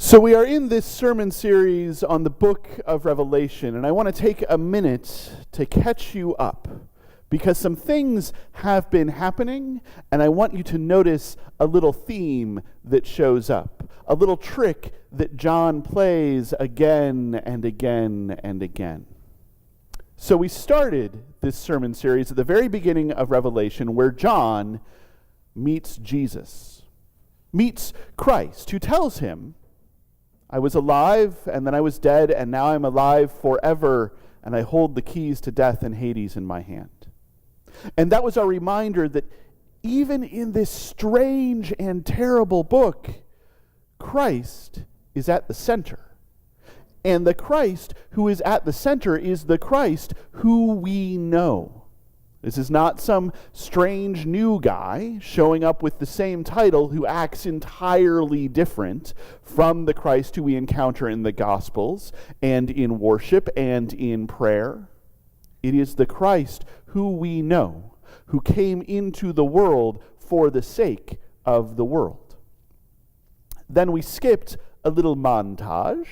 So we are in this sermon series on the book of Revelation, and I want to take a minute to catch you up because some things have been happening, and I want you to notice a little theme that shows up, a little trick that John plays again and again and again. So we started this sermon series at the very beginning of Revelation where John meets Jesus, meets Christ, who tells him, I was alive, and then I was dead, and now I'm alive forever, and I hold the keys to death and Hades in my hand. And that was our reminder that even in this strange and terrible book, Christ is at the center. And the Christ who is at the center is the Christ who we know. This is not some strange new guy showing up with the same title who acts entirely different from the Christ who we encounter in the Gospels and in worship and in prayer. It is the Christ who we know, who came into the world for the sake of the world. Then we skipped a little montage,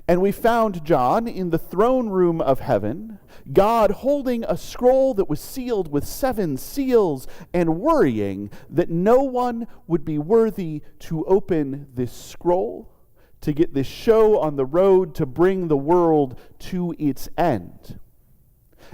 and we found John in the throne room of heaven, God holding a scroll that was sealed with 7 seals and worrying that no one would be worthy to open this scroll, to get this show on the road to bring the world to its end.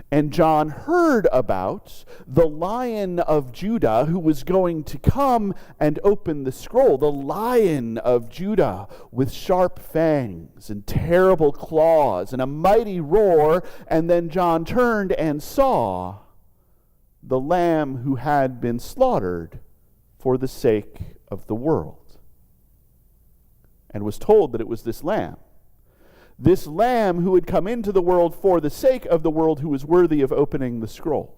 And John heard about the Lion of Judah who was going to come and open the scroll. The Lion of Judah with sharp fangs and terrible claws and a mighty roar. And then John turned and saw the Lamb who had been slaughtered for the sake of the world. And was told that it was this Lamb who had come into the world for the sake of the world, who was worthy of opening the scroll.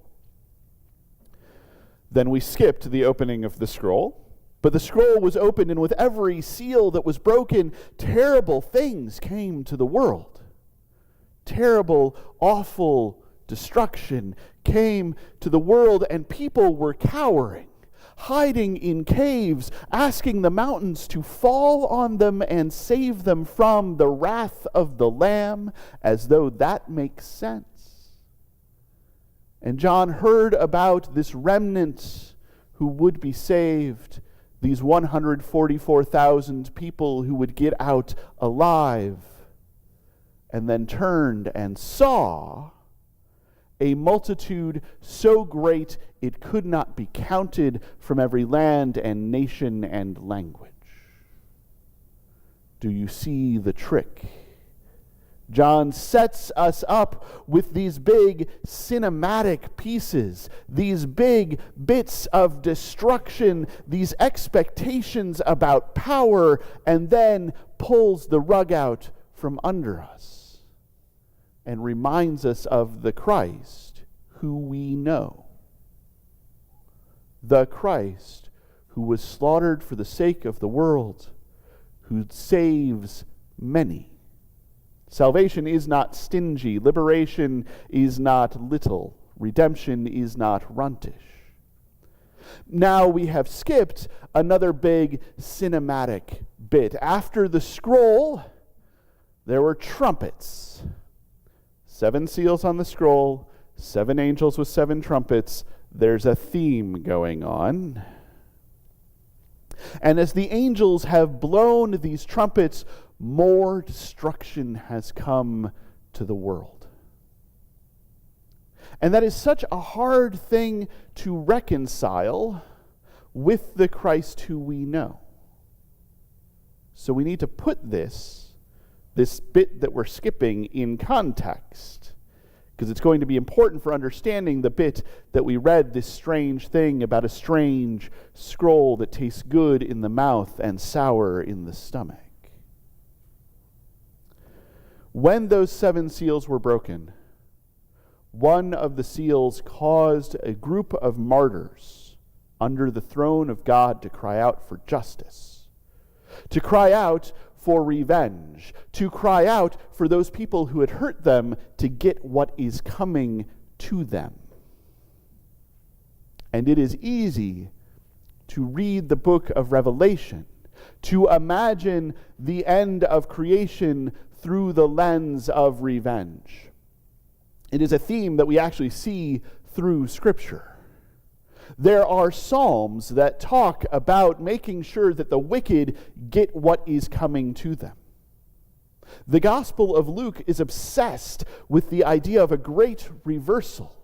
Then we skipped the opening of the scroll, but the scroll was opened, and with every seal that was broken, terrible things came to the world. Terrible, awful destruction came to the world, and people were cowering, hiding in caves, asking the mountains to fall on them and save them from the wrath of the Lamb, as though that makes sense. And John heard about this remnant who would be saved, these 144,000 people who would get out alive, and then turned and saw a multitude so great it could not be counted from every land and nation and language. Do you see the trick? John sets us up with these big cinematic pieces, these big bits of destruction, these expectations about power, and then pulls the rug out from under us and reminds us of the Christ who we know. The Christ who was slaughtered for the sake of the world, who saves many. Salvation is not stingy. Liberation is not little. Redemption is not runtish. Now we have skipped another big cinematic bit. After the scroll, there were trumpets. 7 seals on the scroll, 7 angels with 7 trumpets. There's a theme going on. And as the angels have blown these trumpets, more destruction has come to the world. And that is such a hard thing to reconcile with the Christ who we know. So we need to put this bit that we're skipping in context, because it's going to be important for understanding the bit that we read, this strange thing about a strange scroll that tastes good in the mouth and sour in the stomach. When those 7 seals were broken, one of the seals caused a group of martyrs under the throne of God to cry out for justice, to cry out for revenge, to cry out for those people who had hurt them to get what is coming to them. And it is easy to read the book of Revelation to imagine the end of creation through the lens of revenge. It is a theme that we actually see through Scripture. There are psalms that talk about making sure that the wicked get what is coming to them. The Gospel of Luke is obsessed with the idea of a great reversal.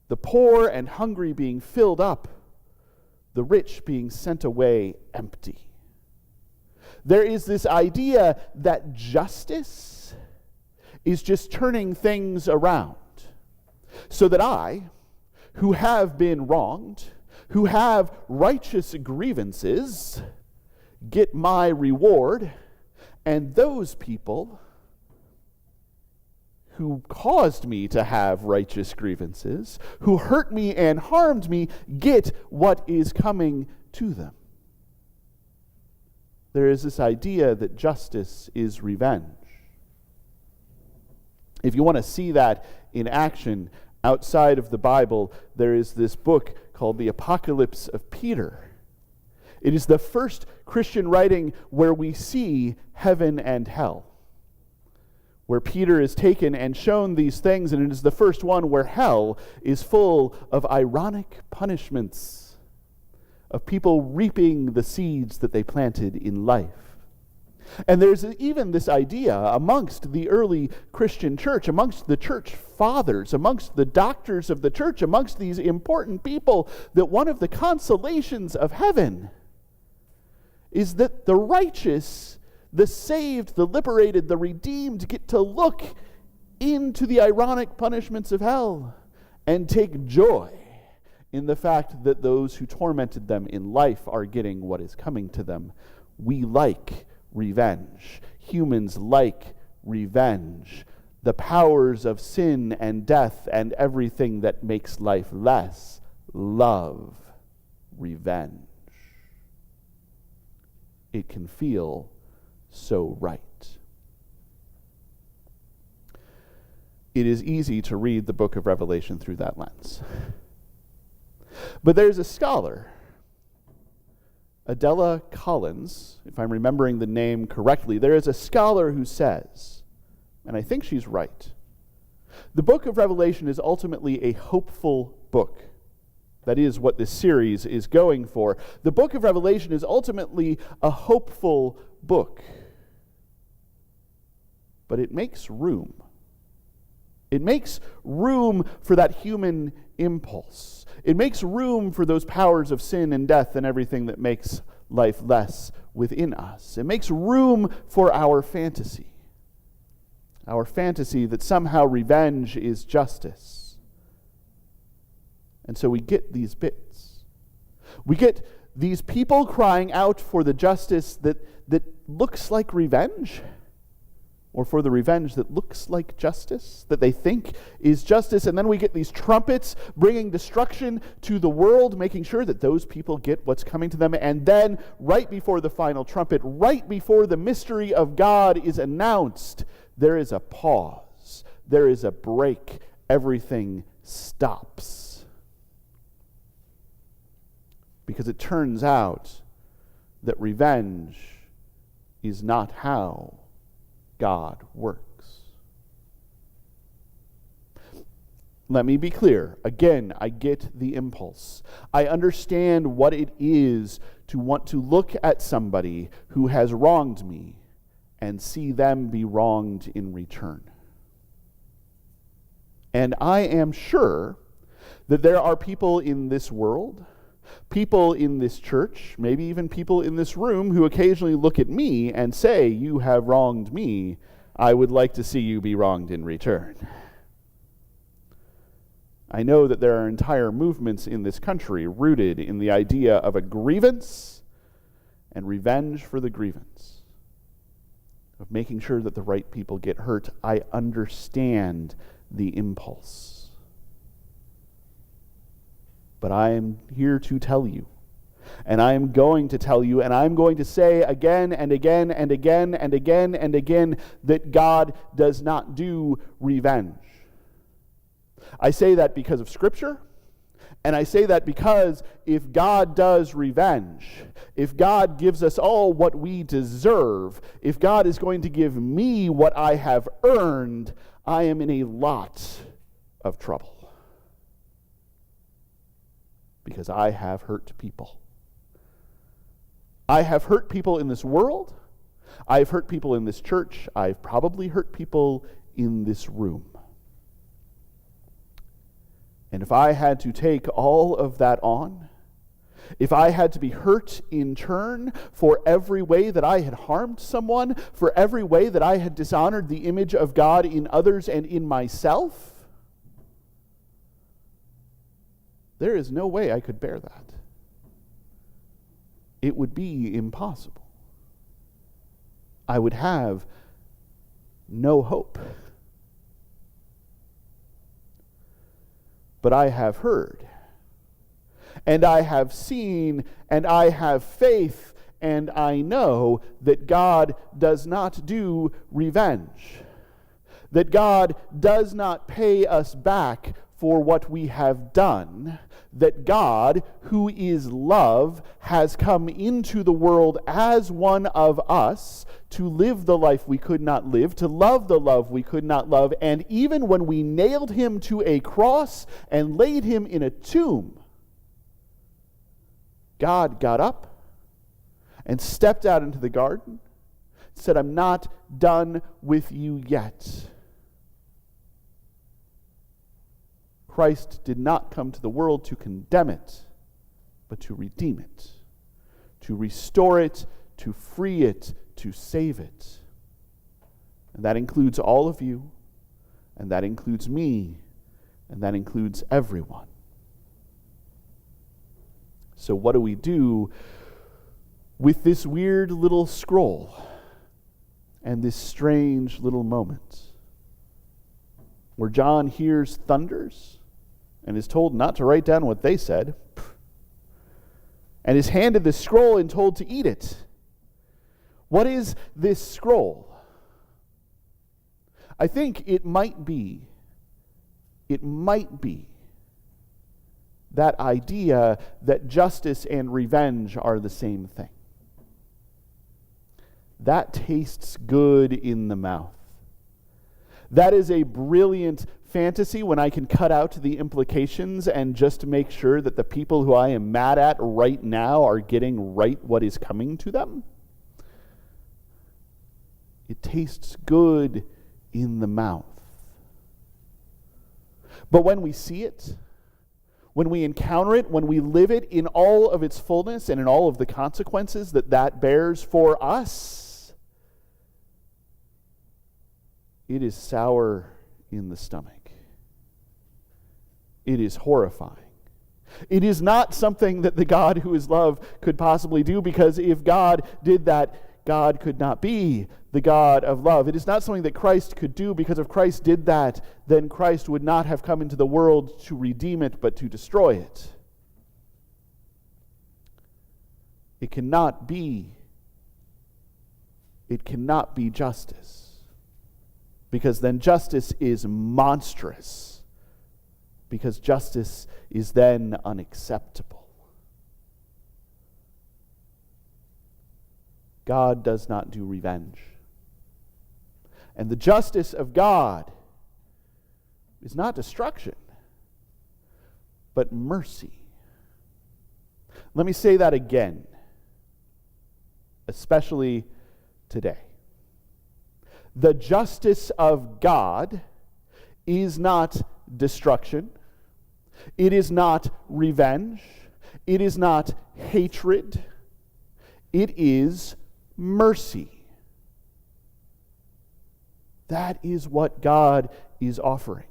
The poor and hungry being filled up, the rich being sent away empty. There is this idea that justice is just turning things around, so that I, who have been wronged, who have righteous grievances, get my reward, and those people who caused me to have righteous grievances, who hurt me and harmed me, get what is coming to them. There is this idea that justice is revenge. If you want to see that in action outside of the Bible, there is this book called The Apocalypse of Peter. It is the first Christian writing where we see heaven and hell, where Peter is taken and shown these things, and it is the first one where hell is full of ironic punishments, of people reaping the seeds that they planted in life. And there's even this idea amongst the early Christian church, amongst the church fathers, amongst the doctors of the church, amongst these important people, that one of the consolations of heaven is that the righteous, the saved, the liberated, the redeemed get to look into the ironic punishments of hell and take joy in the fact that those who tormented them in life are getting what is coming to them. We like revenge. Humans like revenge. The powers of sin and death and everything that makes life less love revenge. It can feel so right. It is easy to read the book of Revelation through that lens. But there's a scholar, Adela Collins, if I'm remembering the name correctly, there is a scholar who says, and I think she's right, the book of Revelation is ultimately a hopeful book. That is what this series is going for. The book of Revelation is ultimately a hopeful book. But it makes room. It makes room for that human impulse. It makes room for those powers of sin and death and everything that makes life less within us. It makes room for our fantasy. Our fantasy that somehow revenge is justice. And so we get these bits. We get these people crying out for the justice that looks like revenge, or for the revenge that looks like justice, that they think is justice. And then we get these trumpets bringing destruction to the world, making sure that those people get what's coming to them. And then, right before the final trumpet, right before the mystery of God is announced, there is a pause. There is a break. Everything stops. Because it turns out that revenge is not how God works. Let me be clear. Again, I get the impulse. I understand what it is to want to look at somebody who has wronged me and see them be wronged in return. And I am sure that there are people in this world, people in this church, maybe even people in this room who occasionally look at me and say, "You have wronged me. I would like to see you be wronged in return." I know that there are entire movements in this country rooted in the idea of a grievance and revenge for the grievance, of making sure that the right people get hurt. I understand the impulse. But I am here to tell you, and I am going to tell you, and I'm going to say again and again and again and again and again that God does not do revenge. I say that because of Scripture, And I say that because if God does revenge, if God gives us all what we deserve, if God is going to give me what I have earned, I am in a lot of trouble. Because I have hurt people. I have hurt people in this world. I've hurt people in this church. I've probably hurt people in this room. And if I had to take all of that on, if I had to be hurt in turn for every way that I had harmed someone, for every way that I had dishonored the image of God in others and in myself, there is no way I could bear that. It would be impossible. I would have no hope. But I have heard, and I have seen, and I have faith, and I know that God does not do revenge, that God does not pay us back for what we have done, that God, who is love, has come into the world as one of us to live the life we could not live, to love the love we could not love, and even when we nailed him to a cross and laid him in a tomb, God got up and stepped out into the garden, said, "I'm not done with you yet." Christ did not come to the world to condemn it, but to redeem it, to restore it, to free it, to save it. And that includes all of you, and that includes me, and that includes everyone. So what do we do with this weird little scroll and this strange little moment where John hears thunders and is told not to write down what they said, and is handed the scroll and told to eat it? What is this scroll? I think it might be that idea that justice and revenge are the same thing. That tastes good in the mouth. That is a brilliant fantasy when I can cut out the implications and just make sure that the people who I am mad at right now are getting right what is coming to them. It tastes good in the mouth. But when we see it, when we encounter it, when we live it in all of its fullness and in all of the consequences that that bears for us, it is sour in the stomach. It is horrifying. It is not something that the God who is love could possibly do, because if God did that, God could not be the God of love. It is not something that Christ could do, because if Christ did that, then Christ would not have come into the world to redeem it, but to destroy it. It cannot be justice, because then justice is monstrous, because justice is then unacceptable. God does not do revenge. And the justice of God is not destruction, but mercy. Let me say that again, especially today. The justice of God is not destruction. It is not revenge. It is not hatred. It is mercy. That is what God is offering.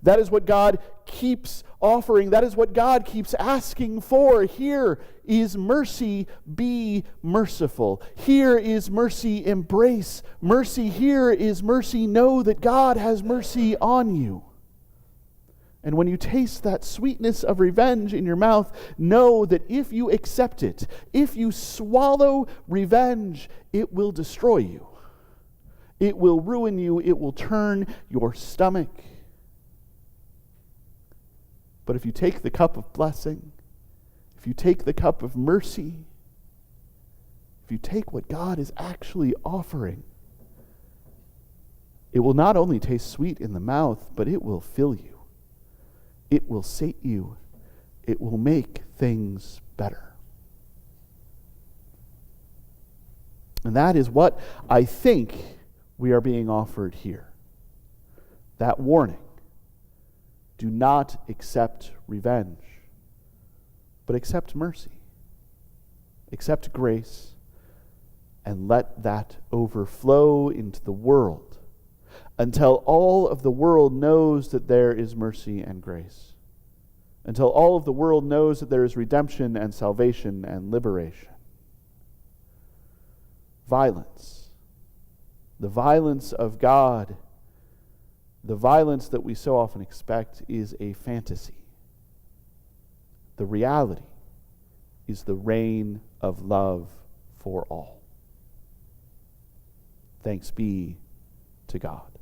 That is what God keeps offering. That is what God keeps asking for. Here is mercy, be merciful. Here is mercy, embrace mercy. Here is mercy, know that God has mercy on you. And when you taste that sweetness of revenge in your mouth, know that if you accept it, if you swallow revenge, it will destroy you. It will ruin you. It will turn your stomach. But if you take the cup of blessing, if you take the cup of mercy, if you take what God is actually offering, it will not only taste sweet in the mouth, but it will fill you. It will sate you. It will make things better. And that is what I think we are being offered here. That warning. Do not accept revenge, but accept mercy. Accept grace, and let that overflow into the world until all of the world knows that there is mercy and grace. Until all of the world knows that there is redemption and salvation and liberation. Violence. The violence of God, the violence that we so often expect, is a fantasy. The reality is the reign of love for all. Thanks be to God.